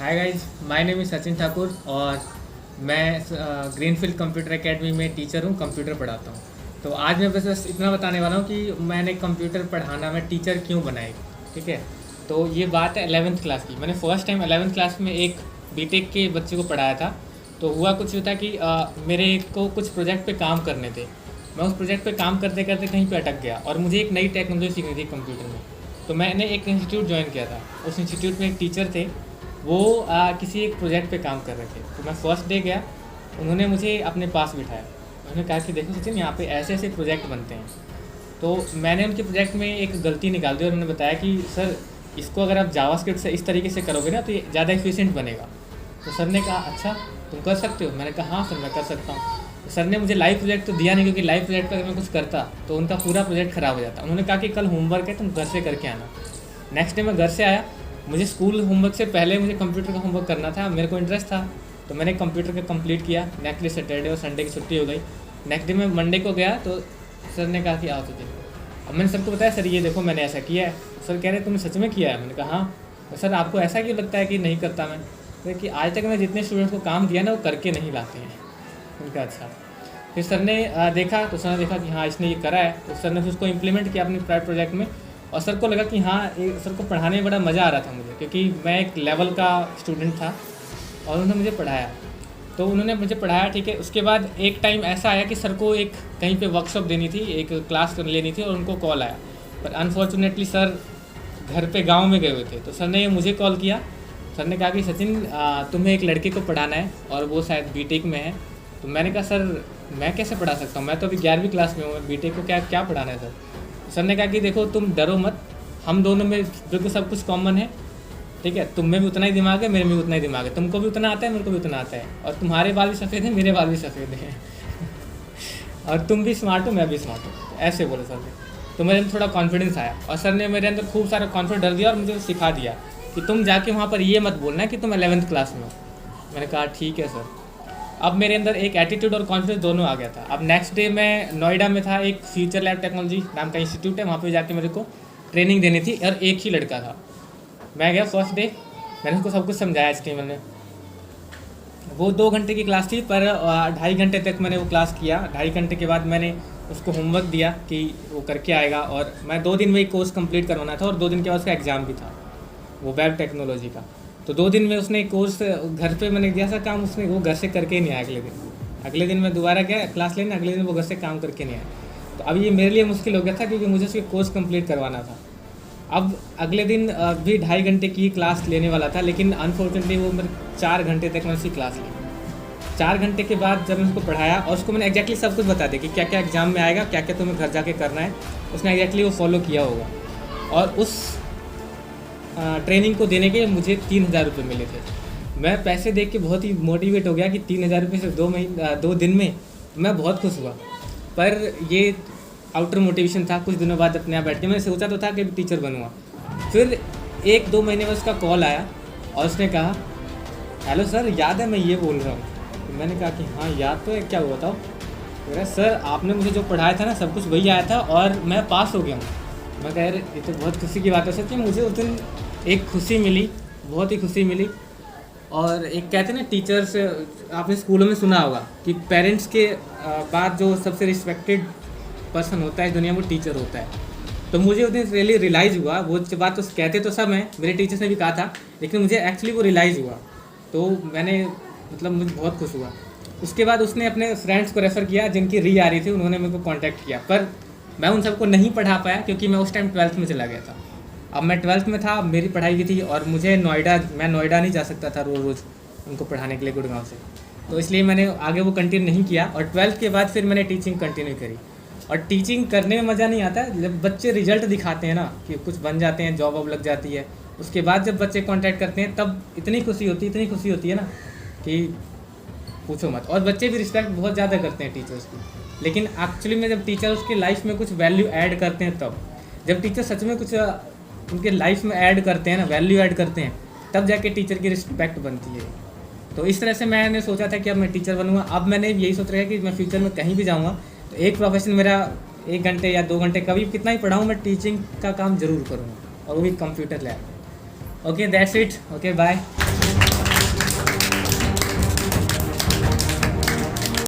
Hi guys, my name is Sachin Thakur और मैं greenfield computer academy में टीचर हूँ, कंप्यूटर पढ़ाता हूँ। तो आज मैं बस इतना बताने वाला हूँ कि मैंने कंप्यूटर पढ़ाना में टीचर क्यों बनाई। ठीक है, तो ये बात है 11th क्लास की। मैंने फर्स्ट टाइम 11th क्लास में एक बीटेक के बच्चे को पढ़ाया था। तो हुआ कुछ था कि मेरे को कुछ प्रोजेक्ट पे काम करने थे। मैं उस प्रोजेक्ट पे काम करते करते कहीं पे अटक गया और मुझे एक नई टेक्नोलॉजी सीखनी थी कंप्यूटर में। तो मैंने एक इंस्टीट्यूट ज्वाइन किया था। उस इंस्टीट्यूट में एक टीचर थे, वो किसी एक प्रोजेक्ट पे काम कर रहे थे। तो मैं फर्स्ट डे गया, उन्होंने मुझे अपने पास बिठाया। उन्होंने कहा कि देखो सचिन, यहाँ पे ऐसे ऐसे प्रोजेक्ट बनते हैं। तो मैंने उनके प्रोजेक्ट में एक गलती निकाल दी और उन्होंने बताया कि सर, इसको अगर आप जावास्क्रिप्ट से इस तरीके से करोगे ना तो ये ज़्यादा एफिशिएंट बनेगा। तो सर ने कहा अच्छा तुम कर सकते हो। मैंने कहा हाँ सर, मैं कर सकता हूँ। तो सर ने मुझे लाइव प्रोजेक्ट तो दिया नहीं, क्योंकि लाइव प्रोजेक्ट पर अगर मैं कुछ करता तो उनका पूरा प्रोजेक्ट ख़राब हो जाता। उन्होंने कहा कि कल होमवर्क है, तुम घर से करके आना। नेक्स्ट डे मैं घर से आया। मुझे स्कूल होमवर्क से पहले मुझे कंप्यूटर का होमवर्क करना था, मेरे को इंटरेस्ट था, तो मैंने कंप्यूटर का कंप्लीट किया। नेक्स्ट डे सैटरडे और संडे की छुट्टी हो गई। नेक्स्ट डे मैं मंडे को गया तो सर ने कहा कि आओ तुझे। अब मैंने सबको बताया सर ये देखो मैंने ऐसा किया है। सर कह रहे तुमने सच में किया है? मैंने कहा हाँ। तो सर आपको ऐसा क्यों लगता है कि नहीं करता मैं? तो कि आज तक मैं जितने स्टूडेंट्स को काम दिया ना वो करके नहीं लाते हैं। उनका अच्छा। फिर सर ने देखा तो सर ने देखा कि हाँ इसने ये करा है, तो सर ने उसको इम्प्लीमेंट किया अपने प्राइवेट प्रोजेक्ट में। और सर को लगा कि हाँ सर को पढ़ाने में बड़ा मज़ा आ रहा था मुझे, क्योंकि मैं एक लेवल का स्टूडेंट था और उन्होंने मुझे पढ़ाया। तो उन्होंने मुझे पढ़ाया, ठीक है। उसके बाद एक टाइम ऐसा आया कि सर को एक कहीं पे वर्कशॉप देनी थी, एक क्लास लेनी थी और उनको कॉल आया। पर अनफॉर्चुनेटली सर घर पे गांव में गए हुए थे। तो सर ने मुझे कॉल किया। सर ने कहा कि सचिन तुम्हें एक लड़के को पढ़ाना है और वो शायद बीटेक में है। तो मैंने कहा सर मैं कैसे पढ़ा सकता हूँ, मैं तो अभी 11वीं क्लास में हूँ, मैं बीटेक को क्या क्या पढ़ाना है सर? सर ने कहा कि देखो तुम डरो मत, हम दोनों में बिल्कुल सब कुछ कॉमन है। ठीक है, तुम में भी उतना ही दिमाग है, मेरे में भी उतना ही दिमाग है, तुमको भी उतना आता है, मेरे को भी उतना आता है, और तुम्हारे बाल भी सफ़ेद हैं, मेरे बाल भी सफ़ेद हैं और तुम भी स्मार्ट हो, मैं भी स्मार्ट हूँ। ऐसे बोले सर ने। तो मेरे अंदर थोड़ा कॉन्फिडेंस आया और सर ने मेरे अंदर खूब सारा कॉन्फिडेंस डाल दिया और मुझे सिखा दिया कि तुम जाके वहाँ पर ये मत बोलना कि तुम 11th क्लास में हो। मैंने कहा ठीक है सर। अब मेरे अंदर एक एटीट्यूड और कॉन्फिडेंस दोनों आ गया था। अब नेक्स्ट डे मैं नोएडा में था, एक फ्यूचर लैब टेक्नोलॉजी नाम का इंस्टीट्यूट है, वहाँ पे जाके मेरे को ट्रेनिंग देनी थी और एक ही लड़का था। मैं गया फर्स्ट डे, मैंने उसको सब कुछ समझाया HTML में। वो 2 घंटे की क्लास थी, पर 2.5 घंटे तक मैंने वो क्लास किया। 2.5 घंटे के बाद मैंने उसको होमवर्क दिया कि वो करके आएगा, और मैं 2 दिन में ही कोर्स कंप्लीट करवाना था और 2 दिन के बाद उसका एग्ज़ाम भी था, वो वेब टेक्नोलॉजी का। तो 2 दिन में उसने कोर्स घर पे मैंने दिया सा काम, उसने वो घर से करके ही नहीं आया। अगले दिन मैं दोबारा गया क्लास लेने, अगले दिन वो घर से काम करके नहीं आया। तो अब ये मेरे लिए मुश्किल हो गया था, क्योंकि मुझे उसके कोर्स कंप्लीट करवाना था। अब अगले दिन भी 2.5 घंटे की क्लास लेने वाला था, लेकिन अनफॉर्चुनेटली वो मेरे 4 घंटे तक मैंने उसकी क्लास ली। 4 घंटे के बाद जब मैं उसको पढ़ाया और उसको मैंने एग्जैक्टली सब कुछ बता दिया कि क्या क्या एग्ज़ाम में आएगा, क्या क्या तुम्हें घर जाके करना है, उसने एग्जैक्टली वो फॉलो किया होगा। और उस ट्रेनिंग को देने के मुझे 3,000 रुपये मिले थे। मैं पैसे देख के बहुत ही मोटिवेट हो गया कि 3,000 रुपये सिर्फ 2 दिन में, मैं बहुत खुश हुआ। पर ये आउटर मोटिवेशन था। कुछ दिनों बाद अपने आप बैठ के मैंने सोचा तो था कि टीचर बनूँगा। फिर 1-2 महीने में उसका कॉल आया और उसने कहा हेलो सर, याद है मैं ये बोल रहा हूँ? तो मैंने कहा कि हाँ याद तो है, क्या हुआ बताओ? कह रहा सर आपने मुझे जो पढ़ाया था ना सब कुछ वही आया था और मैं पास हो गया हूँ। मैं कह रहा ये तो बहुत खुशी की बात है सर। कि मुझे उस दिन एक खुशी मिली, बहुत ही खुशी मिली। और एक कहते हैं ना टीचर्स, आपने स्कूलों में सुना होगा कि पेरेंट्स के बाद जो सबसे रिस्पेक्टेड पर्सन होता है इस दुनिया में वो टीचर होता है। तो मुझे उस दिन रियली रियलाइज़ हुआ। वो बात तो कहते तो सब हैं, मेरे टीचर्स ने भी कहा था, लेकिन मुझे एक्चुअली वो रियलाइज़ हुआ। तो मैंने मतलब मुझे बहुत खुश हुआ। उसके बाद उसने अपने फ्रेंड्स को रेफ़र किया जिनकी री आ रही थी, उन्होंने मेरे को कांटेक्ट किया। पर मैं उन सबको नहीं पढ़ा पाया, क्योंकि मैं उस टाइम 12th में चला गया था। अब मैं 12th में था, मेरी पढ़ाई भी थी और मुझे मैं नोएडा नहीं जा सकता था रोज़ रोज़ उनको पढ़ाने के लिए गुड़गांव से। तो इसलिए मैंने आगे वो कंटिन्यू नहीं किया। और 12th के बाद फिर मैंने टीचिंग कंटिन्यू करी। और टीचिंग करने में मज़ा नहीं आता जब बच्चे रिजल्ट दिखाते हैं ना, कि कुछ बन जाते हैं, जॉब वॉब लग जाती है। उसके बाद जब बच्चे कांटेक्ट करते हैं तब इतनी खुशी होती है ना कि पूछो मत। और बच्चे भी रिस्पेक्ट बहुत ज़्यादा करते हैं टीचर्स की। लेकिन एक्चुअली में जब टीचर उसकी लाइफ में कुछ वैल्यू ऐड करते हैं, तब जब टीचर सच में कुछ उनके लाइफ में ऐड करते हैं ना, वैल्यू ऐड करते हैं, तब जाके टीचर की रिस्पेक्ट बनती है। तो इस तरह से मैंने सोचा था कि अब मैं टीचर बनूंगा। अब मैंने यही सोच रहा है कि मैं फ्यूचर में कहीं भी जाऊंगा तो एक प्रोफेशन मेरा 1 घंटे या 2 घंटे कभी कितना ही पढ़ाऊँ, मैं टीचिंग का काम ज़रूर करूँगा, और वो भी computer lab. Okay that's it. Okay bye.